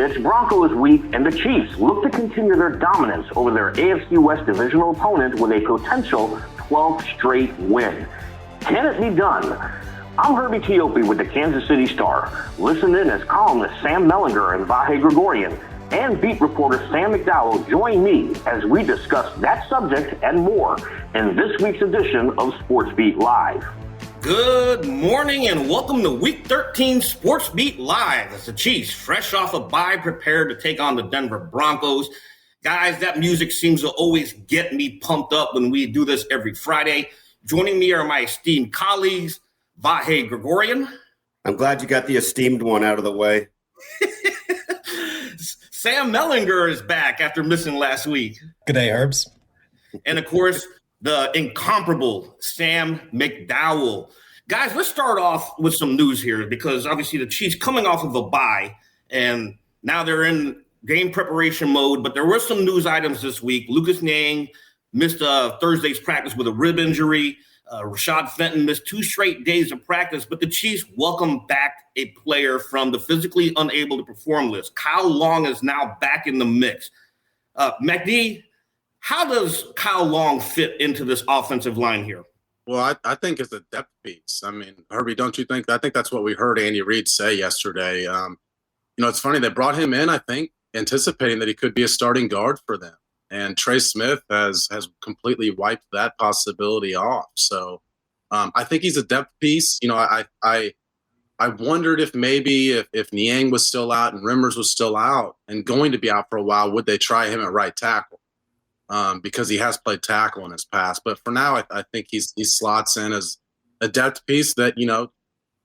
It's Broncos week, and the Chiefs look to continue their dominance over their AFC West divisional opponent with a potential 12th straight win. Can it be done? I'm Herbie Teope with the Kansas City Star. Listen in as columnists Sam Mellinger and Vahe Gregorian and beat reporter Sam McDowell join me as we discuss that subject and more in this week's edition of SportsBeat Live. Good morning and welcome to Week 13 SportsBeat Live. As the Chiefs, fresh off a bye, prepared to take on the Denver Broncos. Guys, that music seems to always get me pumped up when we do this every Friday. Joining me are my esteemed colleagues, Vahe Gregorian. I'm glad you got the esteemed one out of the way. Sam Mellinger is back after missing last week. Good day, Herbs. And, of course, the incomparable Sam McDowell. Guys, let's start off with some news here because obviously the Chiefs coming off of a bye and now they're in game preparation mode, but there were some news items this week. Lucas Niang missed Thursday's practice with a rib injury. Rashad Fenton missed 2 straight days of practice, but the Chiefs welcome back a player from the physically unable to perform list. Kyle Long is now back in the mix. McD, how does Kyle Long fit into this offensive line here? Well, I think it's a depth piece. I mean, Herbie, don't you think? I think that's what we heard Andy Reid say yesterday. It's funny. They brought him in, I think, anticipating that he could be a starting guard for them. And Trey Smith has completely wiped that possibility off. So I think he's a depth piece. I wondered if maybe if Niang was still out and Rimmers was still out and going to be out for a while, would they try him at right tackle? Because he has played tackle in his past. But for now, I think he slots in as a depth piece that,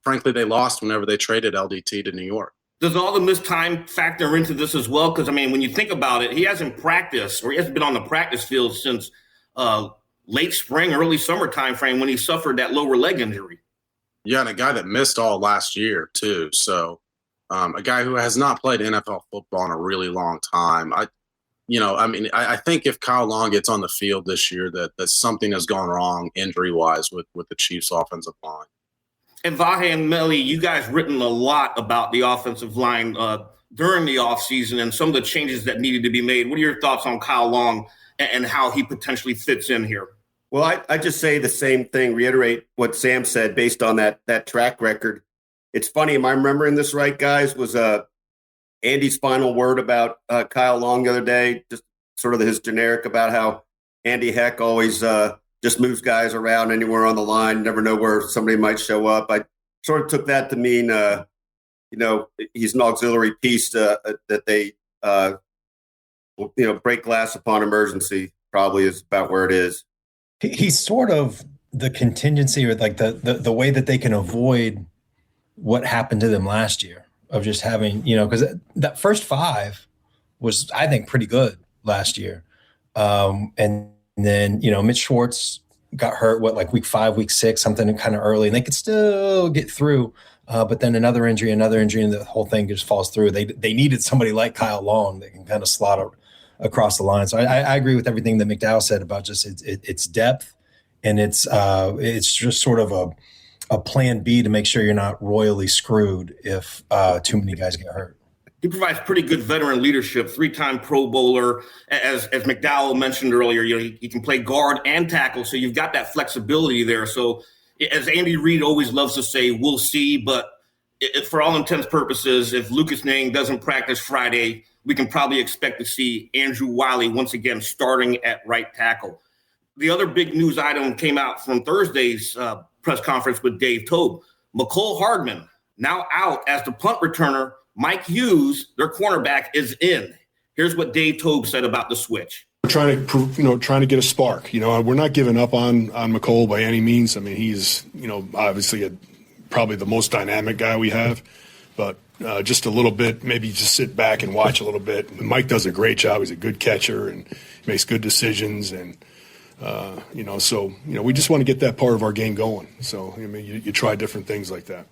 frankly, they lost whenever they traded LDT to New York. Does all the missed time factor into this as well? Because, when you think about it, he hasn't practiced or he hasn't been on the practice field since late spring, early summer time frame when he suffered that lower leg injury. Yeah, and a guy that missed all last year, too. So a guy who has not played NFL football in a really long time. I think if Kyle Long gets on the field this year, that something has gone wrong injury-wise with the Chiefs' offensive line. And Vahe and Melly, you guys written a lot about the offensive line during the offseason and some of the changes that needed to be made. What are your thoughts on Kyle Long and how he potentially fits in here? Well, I just say the same thing, reiterate what Sam said based on that track record. It's funny, am I remembering this right, guys? Was Andy's final word about Kyle Long the other day, just sort of his generic about how Andy Heck always just moves guys around anywhere on the line, never know where somebody might show up. I sort of took that to mean, he's an auxiliary piece that they, break glass upon emergency probably is about where it is. He's sort of the contingency or like the way that they can avoid what happened to them last year of just having, because that first 5 was, I think, pretty good last year. And then, Mitch Schwartz got hurt, week 5, week 6, something kind of early, and they could still get through. But then another injury, and the whole thing just falls through. They needed somebody like Kyle Long that can kind of slot across the line. So I agree with everything that McDowell said about just it's depth, and it's just sort of a plan B to make sure you're not royally screwed if too many guys get hurt. He provides pretty good veteran leadership, 3-time Pro Bowler. As McDowell mentioned earlier, he can play guard and tackle, so you've got that flexibility there. So as Andy Reid always loves to say, we'll see, but for all intents and purposes, if Lucas Niang doesn't practice Friday, we can probably expect to see Andrew Wiley once again starting at right tackle. The other big news item came out from Thursday's press conference with Dave Tobe. Mecole Hardman now out as the punt returner. Mike Hughes, their cornerback, is in. Here's what Dave Tobe said about the switch. We're trying to get a spark. We're not giving up on Mecole by any means. He's, obviously probably the most dynamic guy we have, but just a little bit, maybe just sit back and watch a little bit. Mike does a great job. He's a good catcher and makes good decisions. And, we just want to get that part of our game going. So, you try different things like that.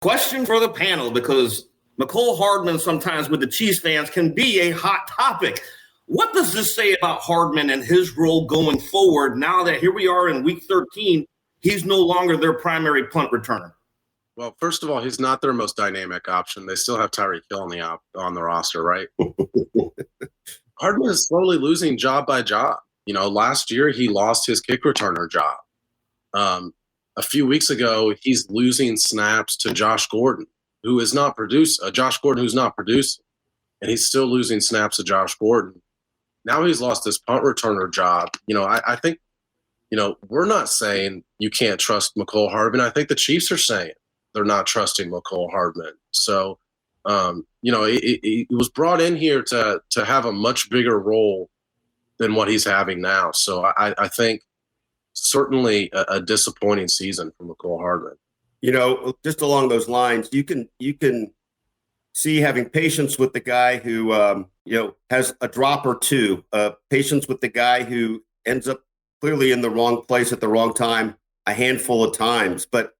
Question for the panel, because Mecole Hardman sometimes with the Chiefs fans can be a hot topic. What does this say about Hardman and his role going forward now that here we are in week 13, he's no longer their primary punt returner? Well, first of all, he's not their most dynamic option. They still have Tyreek Hill on the roster, right? Hardman is slowly losing job by job. Last year he lost his kick returner job. A few weeks ago, he's losing snaps to Josh Gordon, who is not Josh Gordon, who's not producing, and he's still losing snaps to Josh Gordon. Now he's lost his punt returner job. I think, we're not saying you can't trust McCole Hardman. I think the Chiefs are saying they're not trusting McCole Hardman. So, he was brought in here to have a much bigger role than what he's having now. So I think certainly a disappointing season for McCole Hardman. Just along those lines, you can see having patience with the guy who, has a drop or two, patience with the guy who ends up clearly in the wrong place at the wrong time a handful of times. But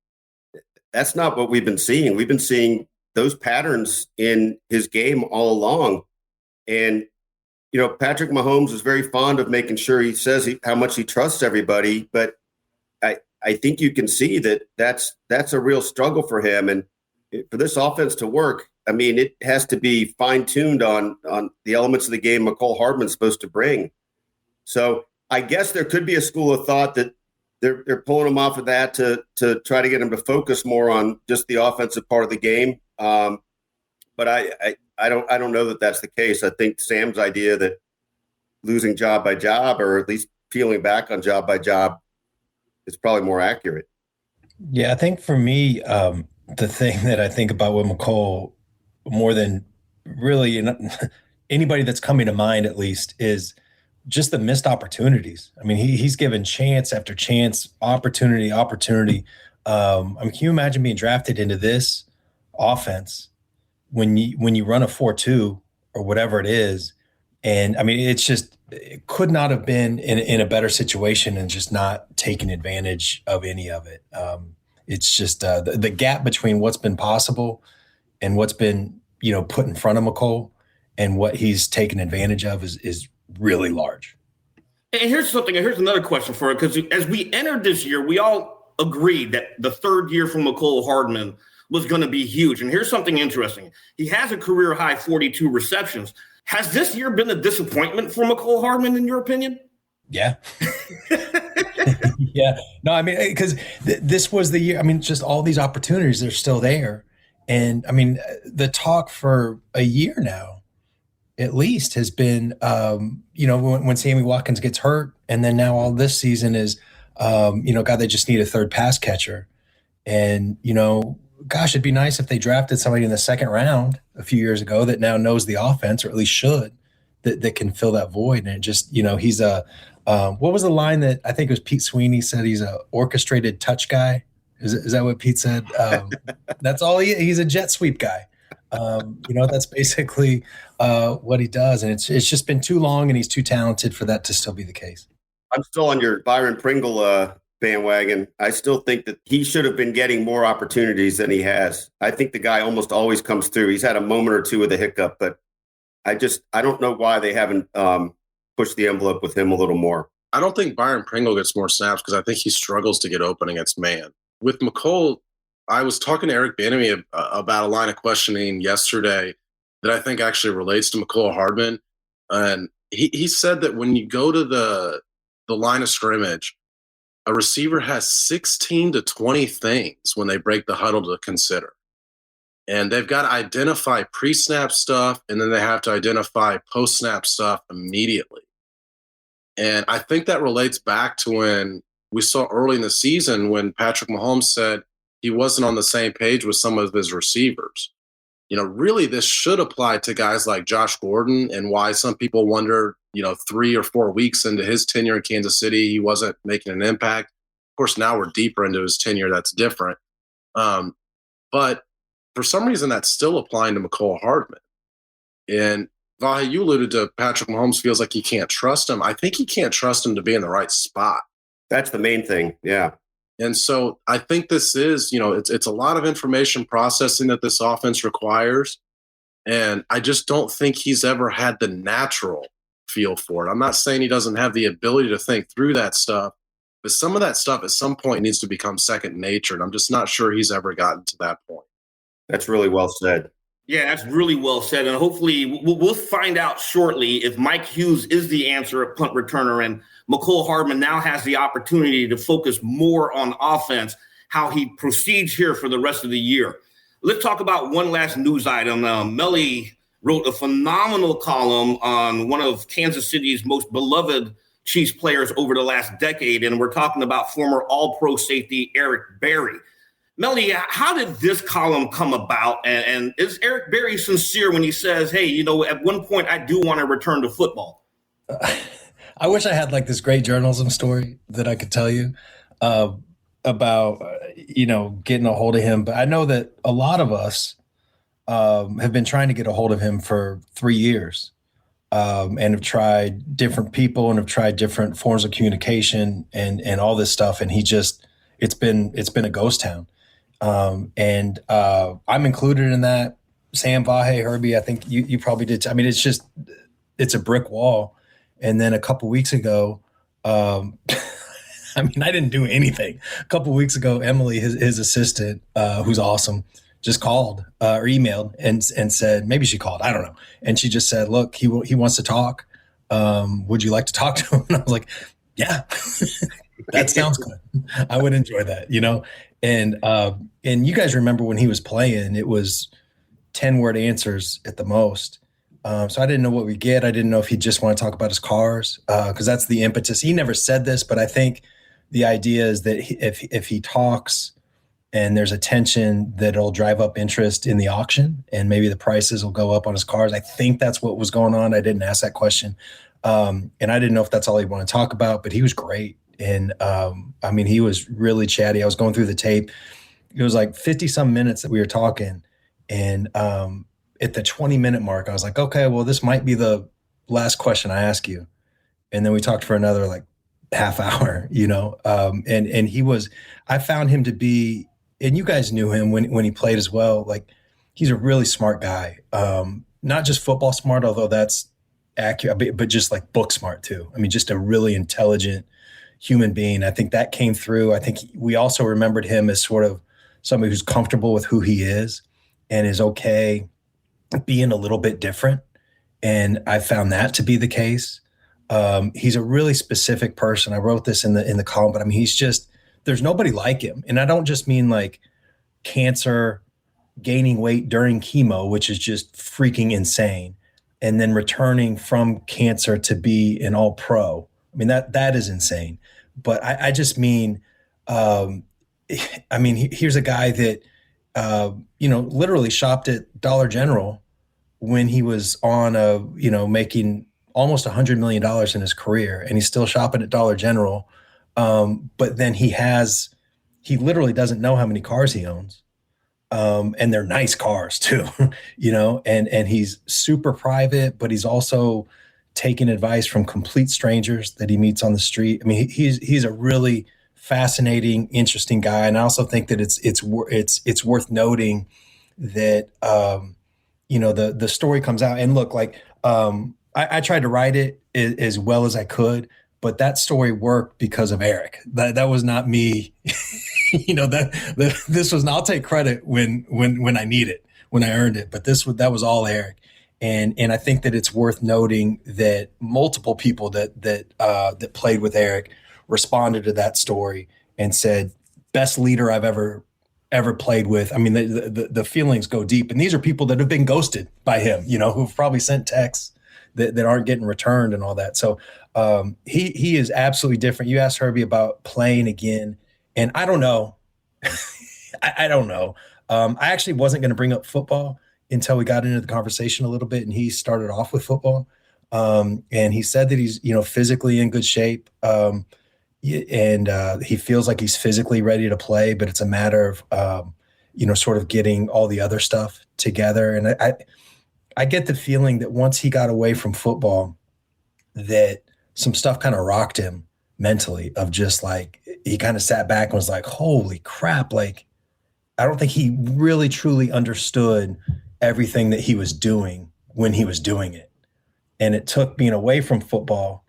that's not what we've been seeing. We've been seeing those patterns in his game all along. And, Patrick Mahomes is very fond of making sure he says how much he trusts everybody. But I think you can see that's a real struggle for him. And for this offense to work, I mean, it has to be fine-tuned on the elements of the game McCole Hardman's supposed to bring. So I guess there could be a school of thought that they're pulling him off of that to try to get him to focus more on just the offensive part of the game. But I don't know that that's the case. I think Sam's idea that losing job by job, or at least peeling back on job by job, is probably more accurate. Yeah, I think for me, the thing that I think about with McCole more than really anybody that's coming to mind, at least, is just the missed opportunities. I mean, he's given chance after chance, opportunity. Can you imagine being drafted into this offense when you run a 4-2 or whatever it is? And I mean, it could not have been in a better situation and just not taking advantage of any of it. It's just the gap between what's been possible and what's been, put in front of McCole and what he's taken advantage of is really large. And here's another question for it, because as we entered this year, we all agreed that the third year from McCole Hardman was going to be huge. And here's something interesting. He has a career high 42 receptions. Has this year been a disappointment for McCole Hardman, in your opinion? Yeah. Yeah. No, I mean, because this was the year. I mean, just all these opportunities, they're still there. And I mean, the talk for a year now, at least, has been, when Sammy Watkins gets hurt, and then now all this season is, God, they just need a third pass catcher. And, gosh, it'd be nice if they drafted somebody in the second round a few years ago that now knows the offense, or at least should, that can fill that void. And it just, he's what was the line that I think it was Pete Sweeney said? He's a orchestrated touch guy. Is that what Pete said? That's all he's a jet sweep guy. That's basically what he does. And it's just been too long, and he's too talented for that to still be the case. I'm still on your Byron Pringle bandwagon. I still think that he should have been getting more opportunities than he has. I think the guy almost always comes through. He's had a moment or two with a hiccup, but I don't know why they haven't pushed the envelope with him a little more. I don't think Byron Pringle gets more snaps because I think he struggles to get open against man. With McCole, I was talking to Eric Bieniemy about a line of questioning yesterday that I think actually relates to McCole Hardman. And he said that when you go to the line of scrimmage, a receiver has 16 to 20 things when they break the huddle to consider. And they've got to identify pre-snap stuff, and then they have to identify post-snap stuff immediately. And I think that relates back to when we saw early in the season when Patrick Mahomes said he wasn't on the same page with some of his receivers. Really this should apply to guys like Josh Gordon, and why some people wonder, 3 or 4 weeks into his tenure in Kansas City, he wasn't making an impact. Of course, now we're deeper into his tenure. That's different. But for some reason, that's still applying to McCole Hardman. And Vahe, you alluded to Patrick Mahomes feels like he can't trust him. I think he can't trust him to be in the right spot. That's the main thing. Yeah. And so I think this is, it's a lot of information processing that this offense requires. And I just don't think he's ever had the natural feel for it. I'm not saying he doesn't have the ability to think through that stuff, But some of that stuff at some point needs to become second nature, and I'm just not sure he's ever gotten to that point. That's really well said. Yeah, that's really well said. And hopefully we'll find out shortly if Mike Hughes is the answer at punt returner and Mecole Hardman now has the opportunity to focus more on offense, how he proceeds here for the rest of the year. Let's talk about one last news item. Melly wrote a phenomenal column on one of Kansas City's most beloved Chiefs players over the last decade, and we're talking about former All-Pro safety Eric Berry. Melly, how did this column come about? And is Eric Berry sincere when he says, hey, at one point I do want to return to football? I wish I had like this great journalism story that I could tell you about, getting a hold of him. But I know that a lot of us have been trying to get a hold of him for 3 years and have tried different people and have tried different forms of communication and all this stuff. And it's been a ghost town. And I'm included in that. Sam, Vahe, Herbie, I think you probably did. I mean, it's a brick wall. And then a couple weeks ago, I didn't do anything. A couple weeks ago, Emily, his assistant, who's awesome, just called or emailed and said, maybe she called, I don't know. And she just said, look, he wants to talk. Would you like to talk to him? And I was like, yeah, that sounds good. I would enjoy that, And you guys remember when he was playing, it was 10-word answers at the most. So I didn't know what we get. I didn't know if he'd just want to talk about his cars because that's the impetus. He never said this, but I think the idea is that if he talks and there's a tension, that it'll drive up interest in the auction and maybe the prices will go up on his cars. I think that's what was going on. I didn't ask that question. And I didn't know if that's all he'd want to talk about, but he was great. And he was really chatty. I was going through the tape. It was like 50 some minutes that we were talking. And at the 20-minute mark, I was like, okay, well, this might be the last question I ask you. And then we talked for another like half hour, and I found him to be, and you guys knew him when he played as well. Like he's a really smart guy. Not just football smart, although that's accurate, but just like book smart too. I mean, just a really intelligent human being. I think that came through. I think we also remembered him as sort of somebody who's comfortable with who he is and is okay being a little bit different. And I found that to be the case. He's a really specific person. I wrote this in the column, but I mean, there's nobody like him. And I don't just mean like cancer, gaining weight during chemo, which is just freaking insane. And then returning from cancer to be an all-pro. I mean, that is insane. But I just mean, here's a guy that, literally shopped at Dollar General when he was on making almost $100 million in his career, and he's still shopping at Dollar General. But then he literally doesn't know how many cars he owns. And they're nice cars too, and he's super private, but he's also taking advice from complete strangers that he meets on the street. I mean, he's a really fascinating, interesting guy. And I also think that it's worth noting that, the story comes out, and look, like, I tried to write it as well as I could, but that story worked because of Eric. That was not me. This was, I'll take credit when I need it, when I earned it, but that was all Eric. And I think that it's worth noting that multiple people that played with Eric responded to that story and said, best leader I've ever played with. I mean, the feelings go deep, and these are people that have been ghosted by him, who've probably sent texts that aren't getting returned and all that. So he is absolutely different. You asked Herbie about playing again, and I don't know. I don't know. I actually wasn't going to bring up football until we got into the conversation a little bit, and he started off with football. And he said that he's, physically in good shape. And he feels like he's physically ready to play, but it's a matter of, sort of getting all the other stuff together. And I get the feeling that once he got away from football, that some stuff kind of rocked him mentally, of just like, he kind of sat back and was like, holy crap. Like, I don't think he really truly understood everything that he was doing when he was doing it. And it took being away from football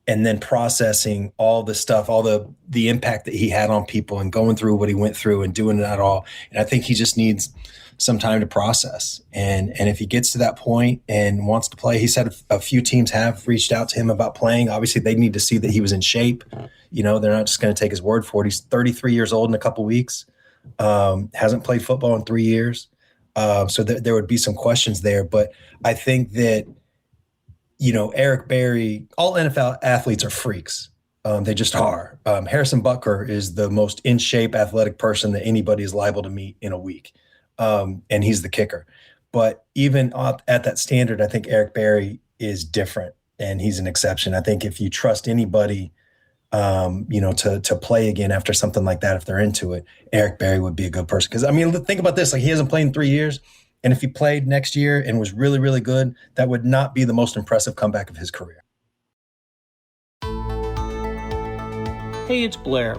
and then processing all the stuff, all the impact that he had on people and going through what he went through and doing that all. And I think he just needs some time to process. And if he gets to that point and wants to play, he said a few teams have reached out to him about playing. Obviously, they need to see that he was in shape. You know, they're not just going to take his word for it. He's 33 years old in a couple weeks, hasn't played football in 3 years. So there would be some questions there. But I think that, you know, Eric Berry, all NFL athletes are freaks. They just are. Harrison Butker is the most in shape athletic person that anybody is liable to meet in a week. And he's the kicker. But even at that standard, I think Eric Berry is different and he's an exception. I think if you trust anybody, you know, to play again after something like that, if they're into it, Eric Berry would be a good person. Because, I mean, think about this. Like, he hasn't played in 3 years. And if he played next year and was really, really good, that would not be the most impressive comeback of his career. Hey, it's Blair.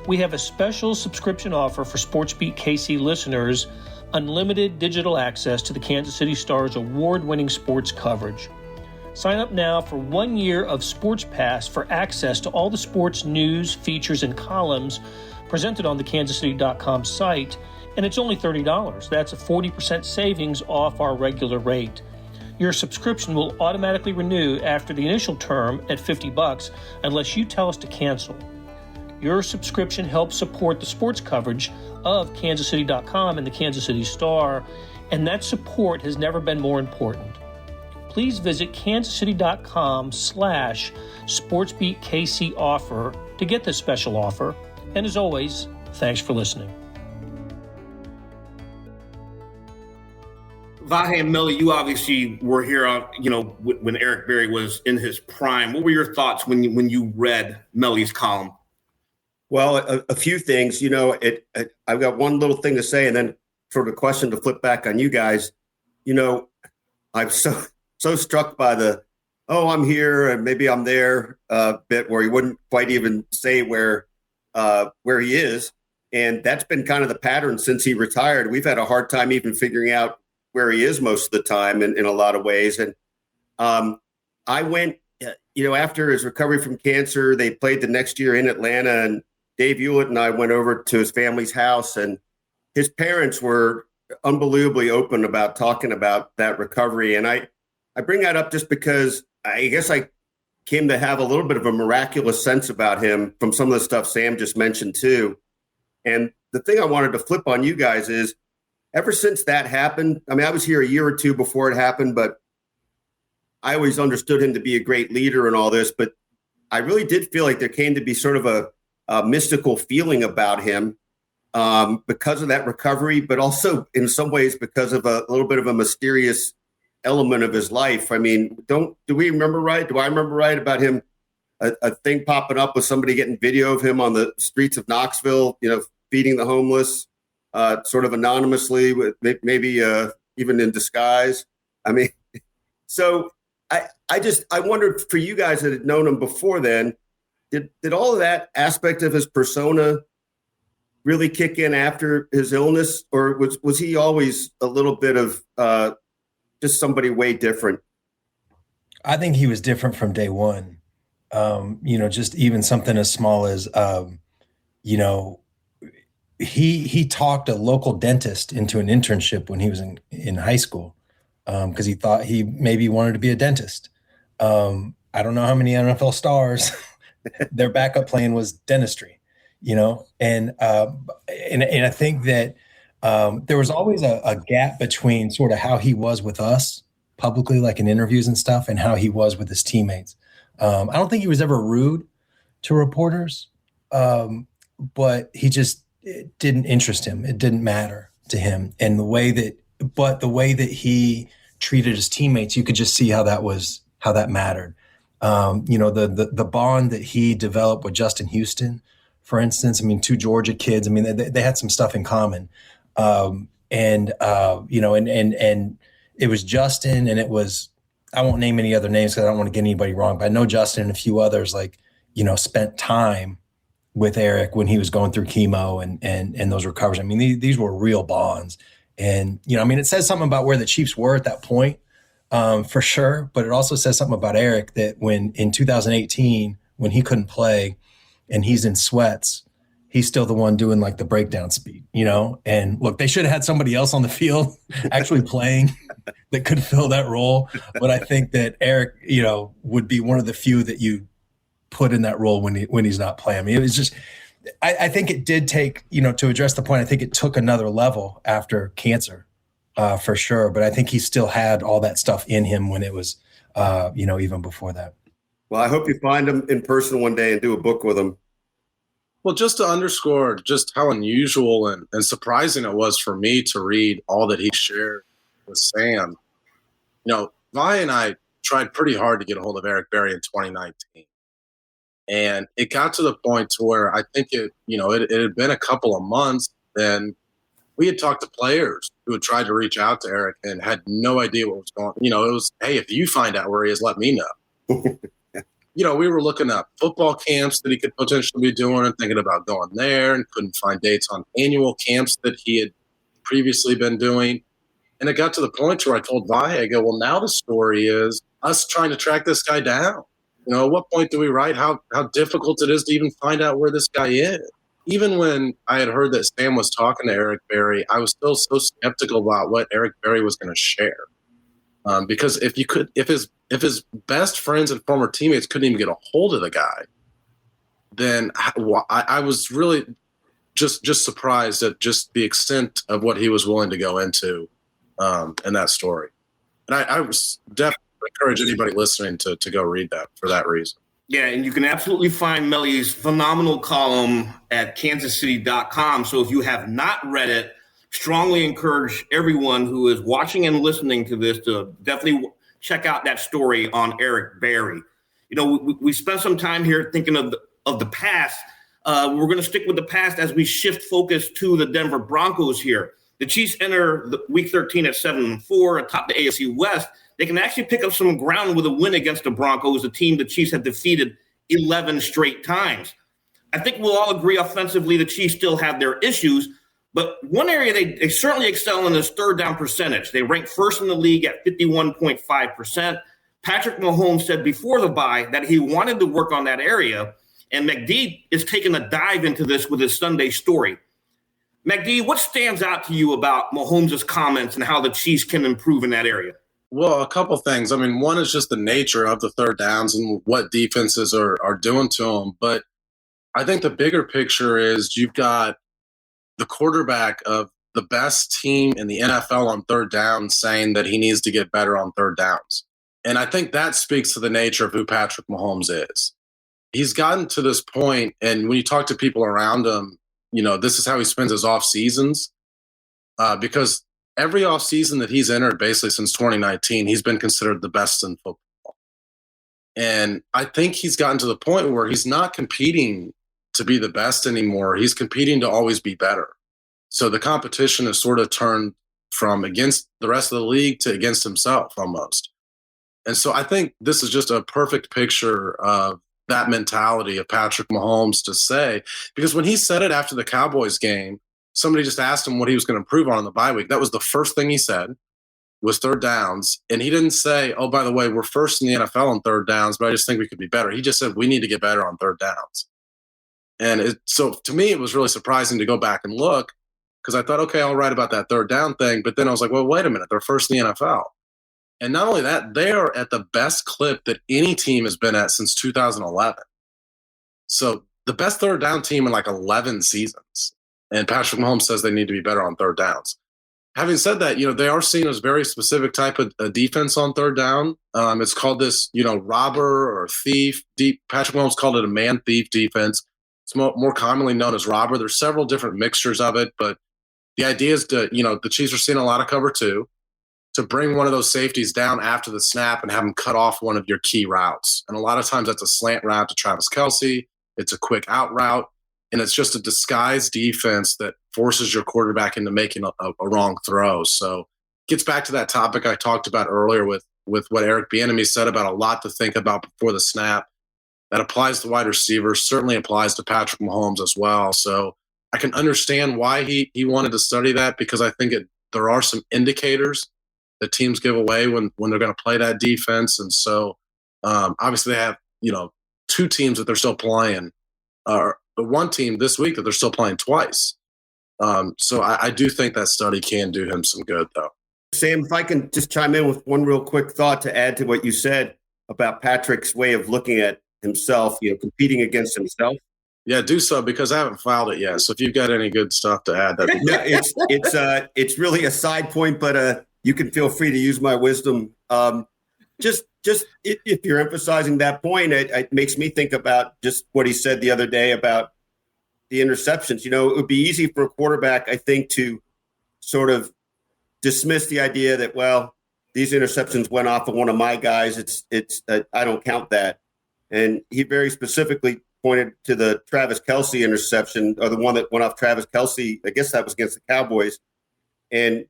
We have a special subscription offer for SportsBeat KC listeners, unlimited digital access to the Kansas City Star's award-winning sports coverage. Sign up now for 1 year of Sports Pass for access to all the sports news, features, and columns presented on the kansascity.com site, and it's only $30. That's a 40% savings off our regular rate. Your subscription will automatically renew after the initial term at $50 unless you tell us to cancel. Your subscription helps support the sports coverage of kansascity.com and the Kansas City Star, and that support has never been more important. Please visit kansascity.com/SportsBeatKC offer to get this special offer. And as always, thanks for listening. Vahe and Melly, you obviously were here, when Eric Berry was in his prime. What were your thoughts when you read Melly's column? Well, a few things. You know, I've got one little thing to say, and then sort of a question to flip back on you guys. You know, I'm so struck by the, I'm here and maybe I'm there bit where he wouldn't quite even say where he is, and that's been kind of the pattern since he retired. We've had a hard time even figuring out where he is most of the time in a lot of ways. And I went, after his recovery from cancer, they played the next year in Atlanta, and Dave Hewlett and I went over to his family's house, and his parents were unbelievably open about talking about that recovery. And I bring that up just because I guess I came to have a little bit of a miraculous sense about him from some of the stuff Sam just mentioned too. And the thing I wanted to flip on you guys is, ever since that happened, I mean, I was here a year or two before it happened, but I always understood him to be a great leader and all this, but I really did feel like there came to be sort of a mystical feeling about him because of that recovery, but also in some ways because of a little bit of a mysterious element of his life. I mean, do we remember right? Do I remember right about him, a thing popping up with somebody getting video of him on the streets of Knoxville, feeding the homeless, sort of anonymously, with maybe even in disguise. I mean, so I wondered, for you guys that had known him before then, did all of that aspect of his persona really kick in after his illness, or was he always a little bit of just somebody way different? I think he was different from day one. Just even something as small as, he talked a local dentist into an internship when he was in high school because he thought he maybe wanted to be a dentist. I don't know how many NFL stars their backup plan was dentistry, and I think that there was always a gap between sort of how he was with us publicly, like in interviews and stuff, and how he was with his teammates. I don't think he was ever rude to reporters, but it didn't interest him. It didn't matter to him. And the way that he treated his teammates, you could just see how that mattered. The bond that he developed with Justin Houston, for instance, I mean, two Georgia kids, I mean, they had some stuff in common. And it was Justin, and it was, I won't name any other names because I don't want to get anybody wrong, but I know Justin and a few others spent time with Eric when he was going through chemo and those recoveries. I mean, these were real bonds. And, it says something about where the Chiefs were at that point, for sure. But it also says something about Eric, that when in 2018, when he couldn't play and he's in sweats, he's still the one doing like the breakdown speed, And look, they should have had somebody else on the field actually playing that could fill that role. But I think that Eric, would be one of the few that you put in that role when he's not playing. I mean, it was just, I think it did take, to address the point, I think it took another level after cancer, for sure. But I think he still had all that stuff in him when it was, even before that. Well, I hope you find him in person one day and do a book with him. Well, just to underscore just how unusual and surprising it was for me to read all that he shared with Sam, Vahe and I tried pretty hard to get a hold of Eric Berry in 2019. And it got to the point to where I think it had been a couple of months, and we had talked to players who had tried to reach out to Eric and had no idea what was going on. It was, hey, if you find out where he is, let me know. We were looking up football camps that he could potentially be doing and thinking about going there, and couldn't find dates on annual camps that he had previously been doing. And it got to the point where I told Vahe, I go, well, now the story is us trying to track this guy down. At what point do we write how difficult it is to even find out where this guy is? Even when I had heard that Sam was talking to Eric Berry, I was still so skeptical about what Eric Berry was going to share. Because if his best friends and former teammates couldn't even get a hold of the guy, then I was really just surprised at just the extent of what he was willing to go into in that story. And I was definitely encourage anybody listening to go read that for that reason. Yeah, and you can absolutely find Melly's phenomenal column at kansascity.com. So if you have not read it, strongly encourage everyone who is watching and listening to this to definitely check out that story on Eric Berry. We spent some time here thinking of the past. We're going to stick with the past as we shift focus to the Denver Broncos here. The Chiefs enter the Week 13 at 7-4 atop the AFC West. They can actually pick up some ground with a win against the Broncos, a team the Chiefs have defeated 11 straight times. I think we'll all agree offensively the Chiefs still have their issues, but one area they certainly excel in is third down percentage. They rank first in the league at 51.5%. Patrick Mahomes said before the bye that he wanted to work on that area, and McD is taking a dive into this with his Sunday story. McD, what stands out to you about Mahomes' comments and how the Chiefs can improve in that area? Well, a couple things. I mean, one is just the nature of the third downs and what defenses are doing to them. But I think the bigger picture is you've got the quarterback of the best team in the NFL on third down saying that he needs to get better on third downs. And I think that speaks to the nature of who Patrick Mahomes is. He's gotten to this point, and when you talk to people around him, this is how he spends his off seasons, because every offseason that he's entered, basically since 2019, he's been considered the best in football. And I think he's gotten to the point where he's not competing to be the best anymore. He's competing to always be better. So the competition has sort of turned from against the rest of the league to against himself almost. And so I think this is just a perfect picture of that mentality of Patrick Mahomes to say, because when he said it after the Cowboys game, somebody just asked him what he was going to improve on in the bye week. That was the first thing he said was third downs. And he didn't say, oh, by the way, we're first in the NFL on third downs, but I just think we could be better. He just said, we need to get better on third downs. And so to me, it was really surprising to go back and look, because I thought, okay, I'll write about that third down thing. But then I was like, well, wait a minute, they're first in the NFL. And not only that, they are at the best clip that any team has been at since 2011. So the best third down team in like 11 seasons. And Patrick Mahomes says they need to be better on third downs. Having said that, they are seen as very specific type of defense on third down. It's called this, robber or thief. Patrick Mahomes called it a man-thief defense. It's more commonly known as robber. There's several different mixtures of it, but the idea is to, the Chiefs are seeing a lot of cover two, to bring one of those safeties down after the snap and have them cut off one of your key routes. And a lot of times that's a slant route to Travis Kelce. It's a quick out route. And it's just a disguised defense that forces your quarterback into making a wrong throw. So it gets back to that topic I talked about earlier with what Eric Bieniemy said about a lot to think about before the snap. That applies to wide receivers, certainly applies to Patrick Mahomes as well. So I can understand why he wanted to study that, because I think there are some indicators that teams give away when they're going to play that defense. And so obviously they have, two teams that they're still playing, or the one team this week that they're still playing twice. So I do think that study can do him some good, though. Sam, if I can just chime in with one real quick thought to add to what you said about Patrick's way of looking at himself, competing against himself. Yeah, do so, because I haven't filed it yet. So if you've got any good stuff to add, that'd be Yeah, it's really a side point, but you can feel free to use my wisdom. Just if you're emphasizing that point, it makes me think about just what he said the other day about the interceptions. It would be easy for a quarterback, I think, to sort of dismiss the idea that, well, these interceptions went off of one of my guys. It's I don't count that. And he very specifically pointed to the Travis Kelce interception, or the one that went off Travis Kelce. I guess that was against the Cowboys. And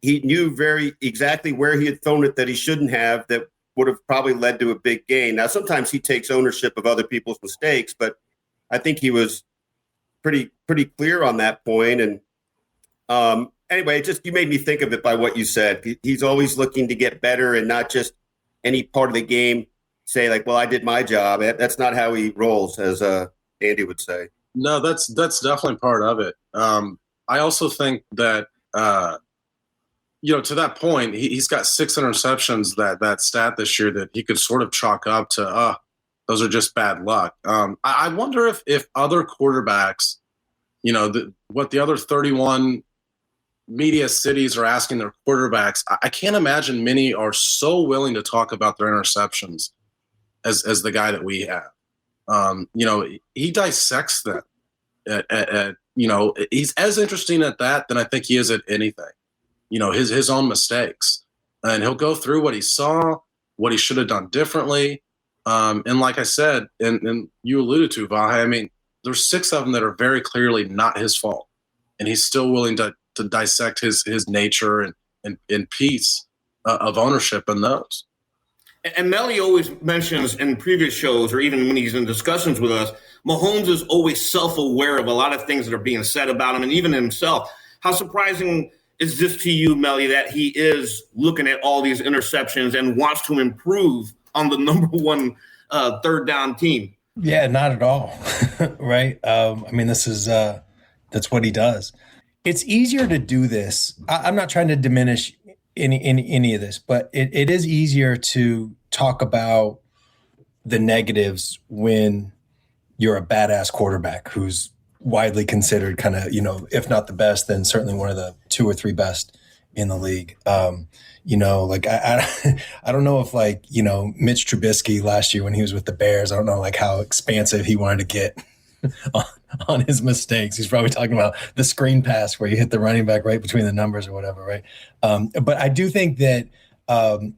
he knew very exactly where he had thrown it that he shouldn't have, that would have probably led to a big gain. Now, sometimes he takes ownership of other people's mistakes, but I think he was pretty clear on that point. And anyway, you made me think of it by what you said. He's always looking to get better, and not just any part of the game say like, well, I did my job. That's not how he rolls, as Andy would say. No, that's definitely part of it. I also think that, to that point, he's got 6 interceptions, that stat this year, that he could sort of chalk up to, those are just bad luck. I wonder if other quarterbacks, what the other 31 media cities are asking their quarterbacks, I can't imagine many are so willing to talk about their interceptions as the guy that we have. He dissects them. He's as interesting at that than I think he is at anything. His own mistakes, and he'll go through what he saw, what he should have done differently. And like I said, and you alluded to, Vahe, I mean, there's 6 of them that are very clearly not his fault, and he's still willing to dissect his nature and piece of ownership in those. And Melly always mentions in previous shows, or even when he's in discussions with us, Mahomes is always self-aware of a lot of things that are being said about him, and even himself. How surprising is this to you, Melly, that he is looking at all these interceptions and wants to improve on the number one third down team? Yeah, not at all. Right. This is that's what he does. It's easier to do this. I'm not trying to diminish any of this, but it is easier to talk about the negatives when you're a badass quarterback who's widely considered kind of, if not the best, then certainly one of the 2 or 3 best in the league. I don't know if Mitch Trubisky last year when he was with the Bears, I don't know how expansive he wanted to get on his mistakes. He's probably talking about the screen pass where you hit the running back right between the numbers or whatever, right? But I do think that,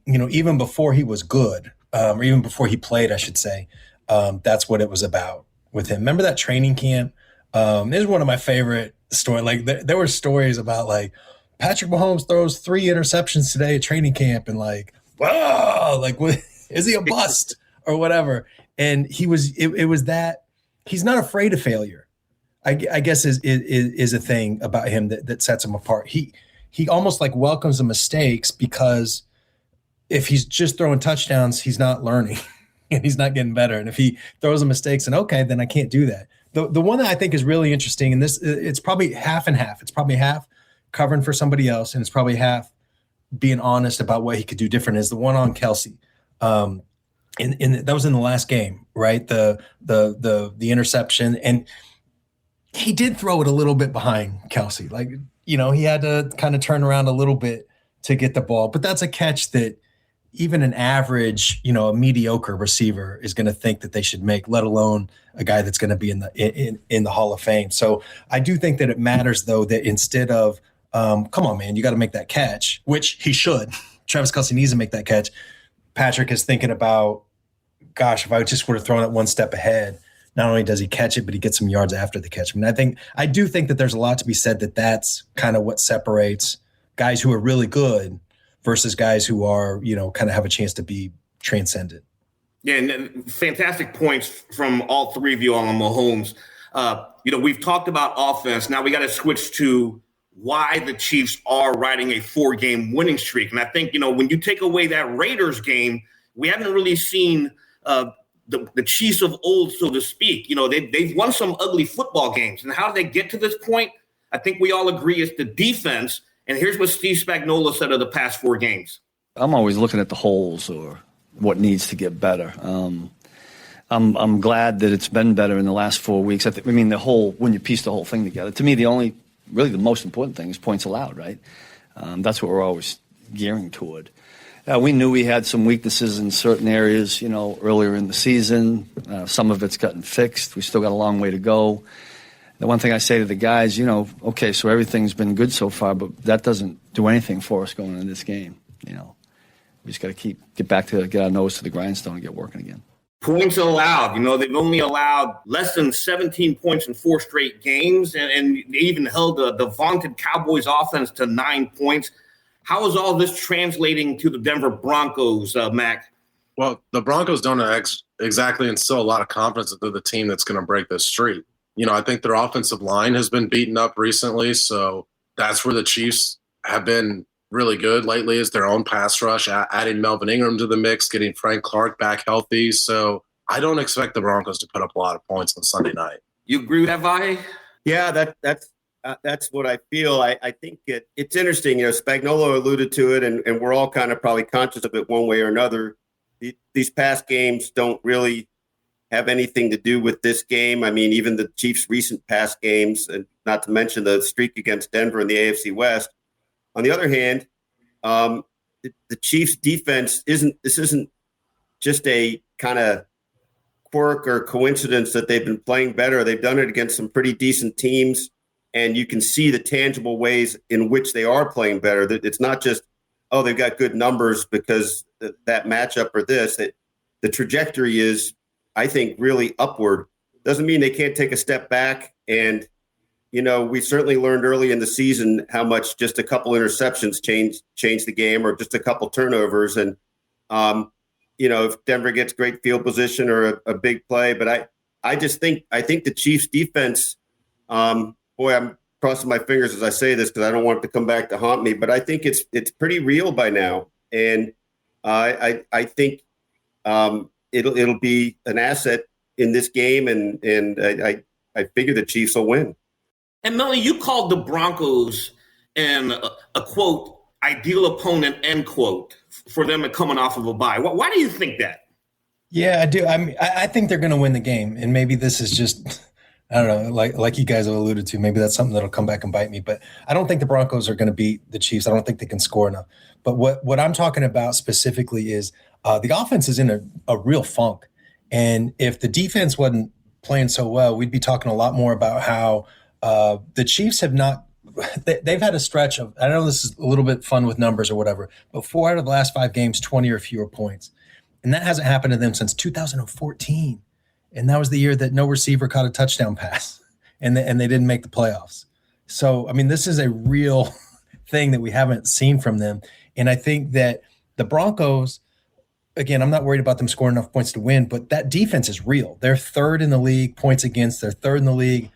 even before he was good, or even before he played, I should say, that's what it was about with him. Remember that training camp? This is one of my favorite stories. There were stories about Patrick Mahomes throws 3 interceptions today at training camp, and wow, is he a bust or whatever? And it was that he's not afraid of failure. I guess is a thing about him that sets him apart. He almost welcomes the mistakes, because if he's just throwing touchdowns, he's not learning and he's not getting better. And if he throws the mistakes, and okay, then I can't do that. The one that I think is really interesting, and it's probably half and half. It's probably half covering for somebody else, and it's probably half being honest about what he could do different, is the one on Kelce. And that was in the last game, right? The interception, and he did throw it a little bit behind Kelce. He had to kind of turn around a little bit to get the ball, but that's a catch that even an average, a mediocre receiver is going to think that they should make, let alone a guy that's going to be in the Hall of Fame. So I do think that it matters, though, that instead of, come on, man, you got to make that catch, which he should. Travis Kelce needs to make that catch. Patrick is thinking about, gosh, if I just would have thrown it one step ahead, not only does he catch it, but he gets some yards after the catch. I do think that there's a lot to be said that that's kind of what separates guys who are really good versus guys who are, kind of have a chance to be transcendent. Yeah, and fantastic points from all 3 of you on Mahomes. We've talked about offense. Now we got to switch to why the Chiefs are riding a 4-game winning streak. And I think, when you take away that Raiders game, we haven't really seen the Chiefs of old, so to speak. They've won some ugly football games. And how did they get to this point? I think we all agree it's the defense. And here's what Steve Spagnuolo said of the past 4 games. I'm always looking at the holes or what needs to get better. I'm glad that it's been better in the last 4 weeks. When you piece the whole thing together, to me, the most important thing is points allowed, right? That's what we're always gearing toward. We knew we had some weaknesses in certain areas, earlier in the season. Some of it's gotten fixed. We still got a long way to go. The one thing I say to the guys, okay, so everything's been good so far, but that doesn't do anything for us going into this game. We just got to get our nose to the grindstone and get working again. Points allowed. They've only allowed less than 17 points in 4 straight games, and they even held the vaunted Cowboys offense to 9 points. How is all this translating to the Denver Broncos, Mac? Well, the Broncos don't exactly instill a lot of confidence into the team that's going to break this streak. I think their offensive line has been beaten up recently, so that's where the Chiefs have been really good lately, is their own pass rush, adding Melvin Ingram to the mix, getting Frank Clark back healthy. So I don't expect the Broncos to put up a lot of points on Sunday night. You agree with that, Vahe? Yeah, that's what I feel. I think it's interesting. Spagnuolo alluded to it, and we're all kind of probably conscious of it one way or another. These past games don't really have anything to do with this game. I mean, even the Chiefs' recent past games, and not to mention the streak against Denver in the AFC West. On the other hand, the Chiefs' defense isn't just a kind of quirk or coincidence that they've been playing better. They've done it against some pretty decent teams, and you can see the tangible ways in which they are playing better. It's not just, they've got good numbers because that matchup or this. The trajectory is, I think, really upward. Doesn't mean they can't take a step back. And, we certainly learned early in the season how much just a couple interceptions change the game, or just a couple turnovers. And, if Denver gets great field position or a big play, but I think the Chiefs defense, I'm crossing my fingers as I say this because I don't want it to come back to haunt me, but I think it's pretty real by now. And I think it'll be an asset in this game. And I figure the Chiefs will win. And Melly, you called the Broncos a quote, ideal opponent, end quote, for them coming off of a bye. Why do you think that? Yeah, I do. I think they're going to win the game. And maybe this is just, I don't know, like you guys have alluded to, maybe that's something that'll come back and bite me. But I don't think the Broncos are going to beat the Chiefs. I don't think they can score enough. But what I'm talking about specifically is the offense is in a real funk. And if the defense wasn't playing so well, we'd be talking a lot more about how the Chiefs have not – they've had a stretch of – I know this is a little bit fun with numbers or whatever, but 4 out of the last 5 games, 20 or fewer points. And that hasn't happened to them since 2014. And that was the year that no receiver caught a touchdown pass, and they didn't make the playoffs. So, I mean, this is a real thing that we haven't seen from them. And I think that the Broncos – again, I'm not worried about them scoring enough points to win, but that defense is real. They're 3rd in the league points against. They're 3rd in the league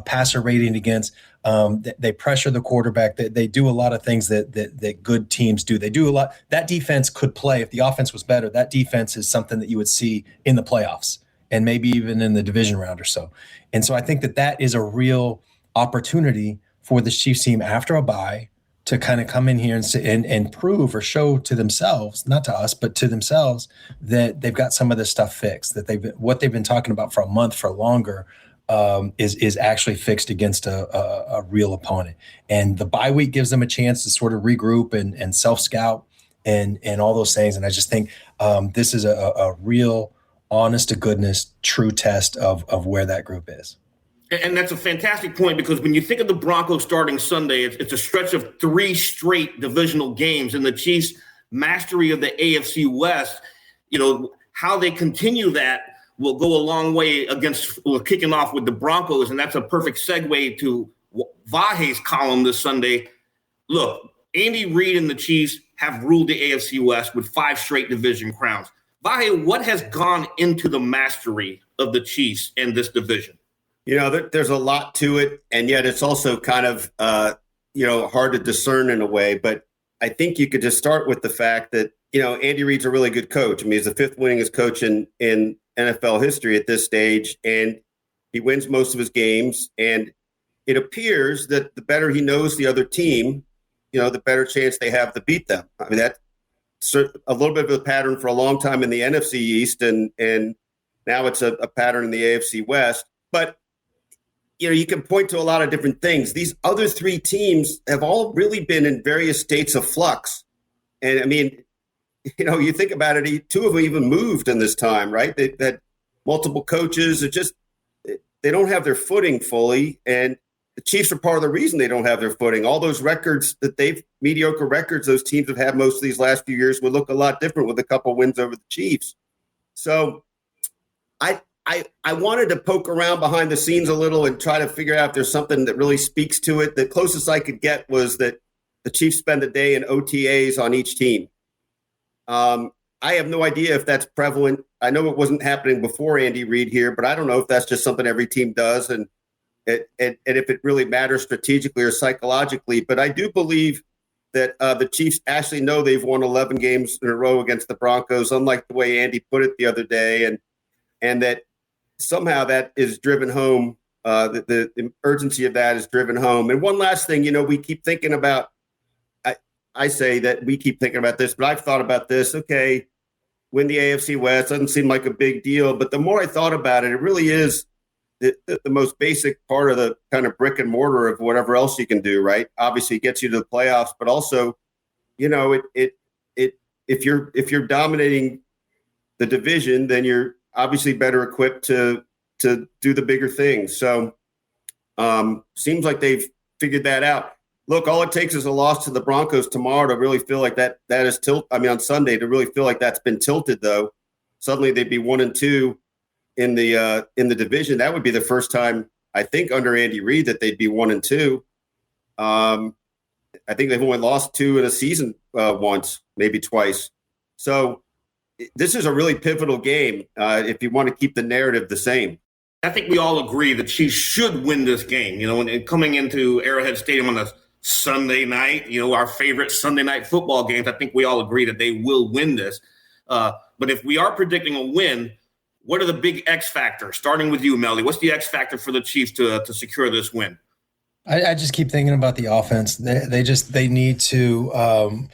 passer rating against. They pressure the quarterback. They do a lot of things that good teams do. They do a lot. That defense could play if the offense was better. That defense is something that you would see in the playoffs and maybe even in the division round or so. And so I think that is a real opportunity for the Chiefs team after a bye to kind of come in here and prove or show to themselves, not to us, but to themselves, that they've got some of this stuff fixed, that what they've been talking about for a month, for longer, is actually fixed against a real opponent. And the bye week gives them a chance to sort of regroup and self-scout and all those things. And I just think this is a real, honest to goodness, true test of where that group is. And that's a fantastic point, because when you think of the Broncos starting Sunday, it's a stretch of 3 straight divisional games, and the Chiefs' mastery of the AFC West, how they continue that will go a long way against kicking off with the Broncos. And that's a perfect segue to Vahe's column this Sunday. Look, Andy Reid and the Chiefs have ruled the AFC West with 5 straight division crowns. Vahe, what has gone into the mastery of the Chiefs in this division? There's a lot to it, and yet it's also kind of, hard to discern in a way. But I think you could just start with the fact that, Andy Reid's a really good coach. I mean, he's the 5th winningest coach in NFL history at this stage, and he wins most of his games. And it appears that the better he knows the other team, the better chance they have to beat them. I mean, that's a little bit of a pattern for a long time in the NFC East, and now it's a pattern in the AFC West. But you can point to a lot of different things. These other three teams have all really been in various states of flux. And I mean, you think about it, two of them even moved in this time, right? They've had multiple coaches. They don't have their footing fully. And the Chiefs are part of the reason they don't have their footing. All those records mediocre records those teams have had most of these last few years would look a lot different with a couple wins over the Chiefs. So I wanted to poke around behind the scenes a little and try to figure out if there's something that really speaks to it. The closest I could get was that the Chiefs spend a day in OTAs on each team. I have no idea if that's prevalent. I know it wasn't happening before Andy Reid here, but I don't know if that's just something every team does and if it really matters strategically or psychologically. But I do believe that the Chiefs actually know they've won 11 games in a row against the Broncos, unlike the way Andy put it the other day, and that somehow that is driven home. The urgency of that is driven home. And one last thing, we keep thinking about. I say that we keep thinking about this, but I've thought about this. Okay, win the AFC West doesn't seem like a big deal, but the more I thought about it, it really is the most basic part of the kind of brick and mortar of whatever else you can do. Right? Obviously, it gets you to the playoffs, but also, if you're dominating the division, then you're obviously better equipped to do the bigger things. So seems like they've figured that out. Look, all it takes is a loss to the Broncos tomorrow to really feel like that is on Sunday to really feel like that's been tilted, though. Suddenly they'd be 1-2 in the division. That would be the first time, I think, under Andy Reid that they'd be 1-2. I think they've only lost 2 in a season once, maybe twice. So this is a really pivotal game if you want to keep the narrative the same. I think we all agree the Chiefs should win this game, and coming into Arrowhead Stadium on a Sunday night, our favorite Sunday night football games, I think we all agree that they will win this. But if we are predicting a win, what are the big X factors? Starting with you, Melly, what's the X factor for the Chiefs to secure this win? I just keep thinking about the offense. They need to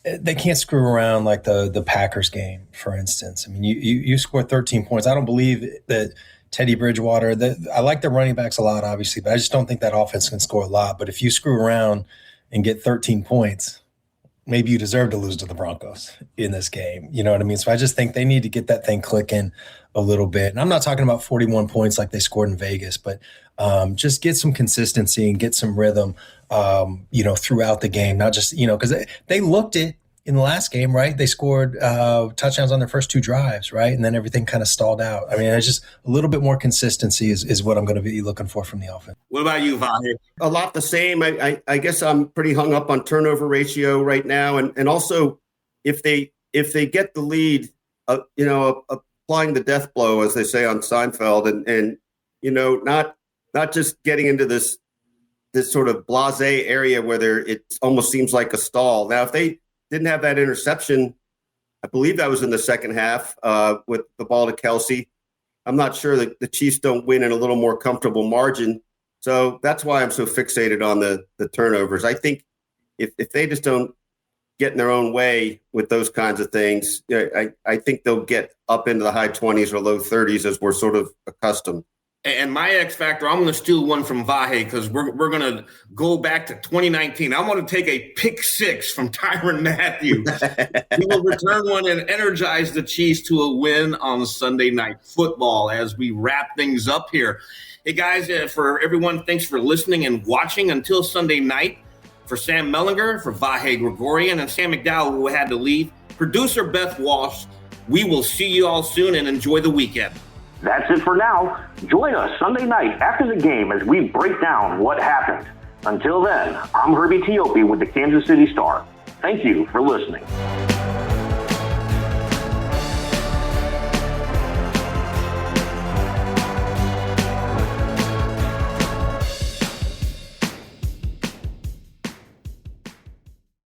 they can't screw around like the Packers game, for instance. I mean, you scored 13 points. I don't believe that Teddy Bridgewater, I like the running backs a lot, obviously, but I just don't think that offense can score a lot. But if you screw around and get 13 points, maybe you deserve to lose to the Broncos in this game. You know what I mean? So I just think they need to get that thing clicking a little bit. And I'm not talking about 41 points like they scored in Vegas, but just get some consistency and get some rhythm, throughout the game. Not just, because they looked it in the last game, right? They scored touchdowns on their first 2 drives, right? And then everything kind of stalled out. I mean, it's just a little bit more consistency is what I'm going to be looking for from the offense. What about you, Vahe? A lot the same. I guess I'm pretty hung up on turnover ratio right now. And also, if they get the lead, applying the death blow, as they say on Seinfeld, and not just getting into this sort of blasé area where it almost seems like a stall. Now, if they didn't have that interception, I believe that was in the second half with the ball to Kelsey. I'm not sure that the Chiefs don't win in a little more comfortable margin. So that's why I'm so fixated on the turnovers. I think if they just don't get in their own way with those kinds of things, I think they'll get up into the high 20s or low 30s as we're sort of accustomed. And my X factor, I'm going to steal one from Vahe because we're going to go back to 2019. I'm going to take a pick 6 from Tyrann Mathieu. He will return one and energize the Chiefs to a win on Sunday Night Football as we wrap things up here. Hey, guys, for everyone, thanks for listening and watching until Sunday night. For Sam Mellinger, for Vahe Gregorian, and Sam McDowell, who had to leave, producer Beth Walsh, we will see you all soon and enjoy the weekend. That's it for now. Join us Sunday night after the game as we break down what happened. Until then, I'm Herbie Teope with the Kansas City Star. Thank you for listening.